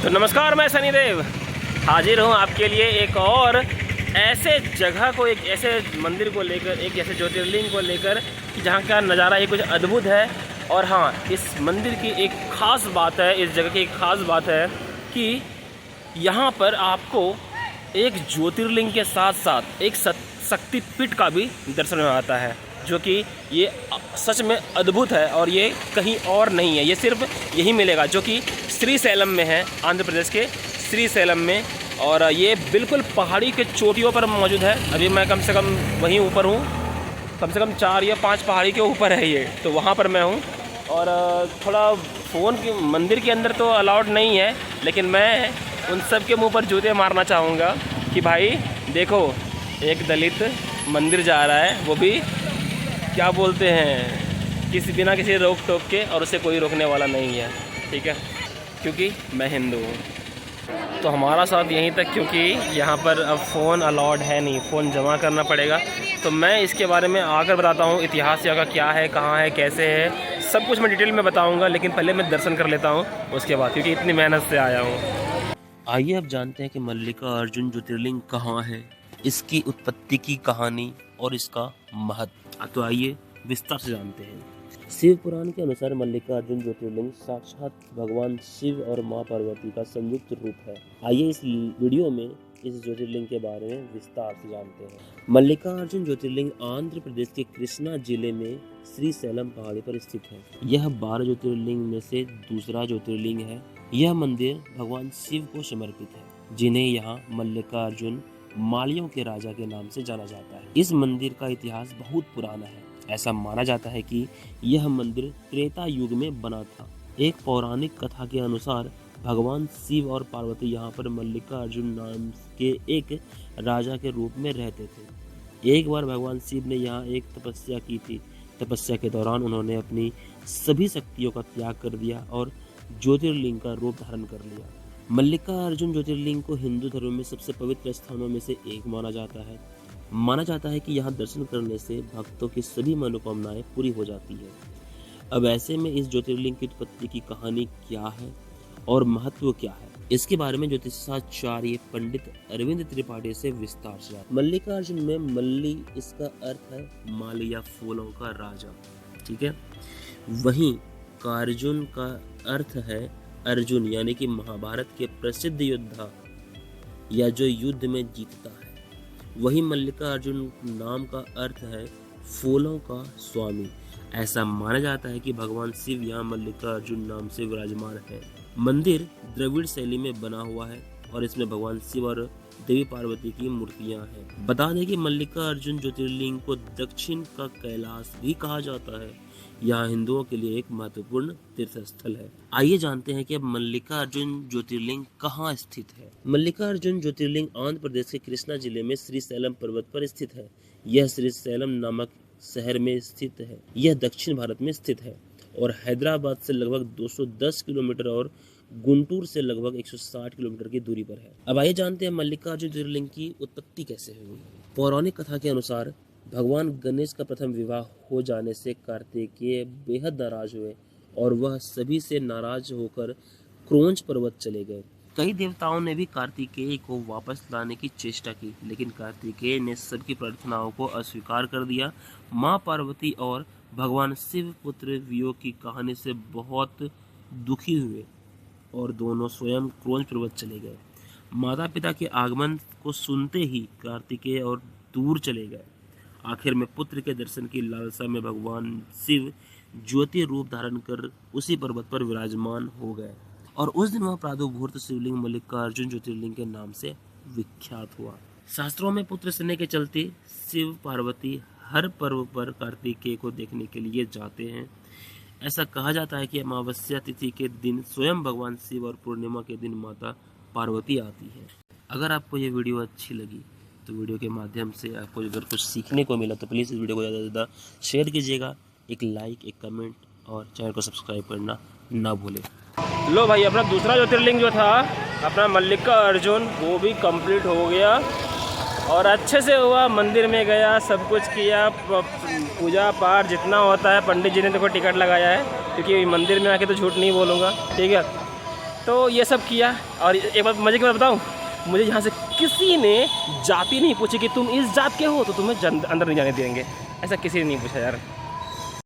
तो नमस्कार, मैं सनीदेव हाजिर हूँ आपके लिए एक और ऐसे जगह को, एक ऐसे मंदिर को लेकर, एक ऐसे ज्योतिर्लिंग को लेकर जहाँ का नज़ारा ही कुछ अद्भुत है। और हाँ, इस मंदिर की एक ख़ास बात है, इस जगह की एक ख़ास बात है कि यहाँ पर आपको एक ज्योतिर्लिंग के साथ साथ एक शक्तिपीठ का भी दर्शन में आता है, जो कि ये सच में अद्भुत है और ये कहीं और नहीं है। ये सिर्फ यही मिलेगा, जो कि श्रीशैलम में है, आंध्र प्रदेश के श्रीशैलम में। और ये बिल्कुल पहाड़ी के चोटियों पर मौजूद है। अभी मैं कम से कम वहीं ऊपर हूँ, कम से कम 4 या 5 पहाड़ी के ऊपर है ये, तो वहाँ पर मैं हूँ। और थोड़ा फ़ोन की मंदिर के अंदर तो अलाउड नहीं है, लेकिन मैं उन सब के मुँह पर जूते मारना चाहूँगा कि भाई देखो, एक दलित मंदिर जा रहा है, वो भी क्या बोलते हैं, बिना किसी रोक टोक के, और उसे कोई रोकने वाला नहीं है, ठीक है, क्योंकि मैं हिंदू हूँ। तो हमारा साथ यहीं तक, क्योंकि यहाँ पर अब फ़ोन अलाउड है नहीं, फ़ोन जमा करना पड़ेगा। तो मैं इसके बारे में आकर बताता हूँ, इतिहास यहाँ का क्या है, कहाँ है, कैसे है, सब कुछ मैं डिटेल में बताऊँगा। लेकिन पहले मैं दर्शन कर लेता हूँ उसके बाद, क्योंकि इतनी मेहनत से आया हूँ। आइए अब जानते हैं कि मल्लिकार्जुन ज्योतिर्लिंग कहाँ है, इसकी उत्पत्ति की कहानी और इसका महत्व। तो आइए विस्तार से जानते हैं। शिव पुराण के अनुसार मल्लिकार्जुन ज्योतिर्लिंग साक्षात भगवान शिव और मां पार्वती का संयुक्त रूप है। आइए इस वीडियो में इस ज्योतिर्लिंग के बारे में विस्तार से जानते हैं। मल्लिकार्जुन ज्योतिर्लिंग आंध्र प्रदेश के कृष्णा जिले में श्रीशैलम पहाड़ी पर स्थित है। यह 12 ज्योतिर्लिंग में से दूसरा ज्योतिर्लिंग है। यह मंदिर भगवान शिव को समर्पित है, जिन्हें यहाँ मल्लिकार्जुन मालियों के राजा के नाम से जाना जाता है। इस मंदिर का इतिहास बहुत पुराना है। ऐसा माना जाता है कि यह मंदिर त्रेता युग में बना था। एक पौराणिक कथा के अनुसार भगवान शिव और पार्वती यहाँ पर मल्लिकार्जुन नाम के एक राजा के रूप में रहते थे। एक बार भगवान शिव ने यहाँ एक तपस्या की थी। तपस्या के दौरान उन्होंने अपनी सभी शक्तियों का त्याग कर दिया और ज्योतिर्लिंग का रूप धारण कर लिया। मल्लिकार्जुन ज्योतिर्लिंग को हिंदू धर्म में सबसे पवित्र स्थानों में से एक माना जाता है। माना जाता है कि यहाँ दर्शन करने से भक्तों की सभी मनोकामनाएं पूरी हो जाती है। अब ऐसे में इस ज्योतिर्लिंग की उत्पत्ति की कहानी क्या है और महत्व क्या है, इसके बारे में ज्योतिषाचार्य पंडित अरविंद त्रिपाठी से विस्तार से। मल्लिकार्जुन में मल्ली, इसका अर्थ है माली या फूलों का राजा, ठीक है। वहीं कार्जुन का अर्थ है अर्जुन, यानी कि महाभारत के प्रसिद्ध योद्धा या जो युद्ध में जीतता है। वही मल्लिकार्जुन नाम का अर्थ है फूलों का स्वामी। ऐसा माना जाता है कि भगवान शिव यहाँ मल्लिकार्जुन नाम से विराजमान है। मंदिर द्रविड़ शैली में बना हुआ है और इसमें भगवान शिव और देवी पार्वती की मूर्तियां हैं। बता दें कि मल्लिकार्जुन ज्योतिर्लिंग को दक्षिण का कैलाश भी कहा जाता है। यहाँ हिंदुओं के लिए एक महत्वपूर्ण तीर्थ स्थल है। आइए जानते हैं कि अब मल्लिकार्जुन ज्योतिर्लिंग कहाँ स्थित है। मल्लिकार्जुन ज्योतिर्लिंग आंध्र प्रदेश के कृष्णा जिले में श्रीशैलम पर्वत पर स्थित है। यह श्रीशैलम नामक शहर में स्थित है। यह दक्षिण भारत में स्थित है और हैदराबाद से लगभग 210 किलोमीटर और गुंटूर से लगभग 160 किलोमीटर की दूरी पर है। अब आइए जानते हैं मल्लिकार्जुन ज्योतिर्लिंग की उत्पत्ति कैसे हुई। पौराणिक कथा के अनुसार भगवान गणेश का प्रथम विवाह हो जाने से कार्तिकेय बेहद नाराज हुए और वह सभी से नाराज होकर क्रोंच पर्वत चले गए। कई देवताओं ने भी कार्तिकेय को वापस लाने की चेष्टा की, लेकिन कार्तिकेय ने सबकी प्रार्थनाओं को अस्वीकार कर दिया। मां पार्वती और भगवान शिव पुत्र वियोग की कहानी से बहुत दुखी हुए और दोनों स्वयं क्रोंच पर्वत चले गए। माता पिता के आगमन को सुनते ही कार्तिकेय और दूर चले गए। आखिर में पुत्र के दर्शन की लालसा में भगवान शिव ज्योति रूप धारण कर उसी पर्वत पर विराजमान हो गए और उस दिन वह प्रादुर्भूत शिवलिंग मल्लिकार्जुन ज्योतिर्लिंग के नाम से विख्यात हुआ। शास्त्रों में पुत्र स्नेह के चलते शिव पार्वती हर पर्व पर कार्तिकेय को देखने के लिए जाते हैं। ऐसा कहा जाता है कि अमावस्या तिथि के दिन स्वयं भगवान शिव और पूर्णिमा के दिन माता पार्वती आती है। अगर आपको ये वीडियो अच्छी लगी तो वीडियो के माध्यम से आपको अगर कुछ सीखने को मिला तो प्लीज़ इस वीडियो को ज़्यादा से ज़्यादा शेयर कीजिएगा। एक लाइक, एक कमेंट और चैनल को सब्सक्राइब करना ना भूलें। लो भाई, अपना दूसरा ज्योतिर्लिंग जो था अपना मल्लिकार्जुन, वो भी कंप्लीट हो गया और अच्छे से हुआ। मंदिर में गया, सब कुछ किया, पूजा पाठ जितना होता है। पंडित जी ने देखो टिकट लगाया है, क्योंकि मंदिर में आके तो झूठ नहीं बोलूँगा, ठीक है। तो ये सब किया। और एक बात मज़े की बात बताऊँ, मुझे यहाँ से किसी ने जाति नहीं पूछी कि तुम इस जात के हो तो तुम्हें अंदर नहीं जाने देंगे, ऐसा किसी ने नहीं पूछा यार।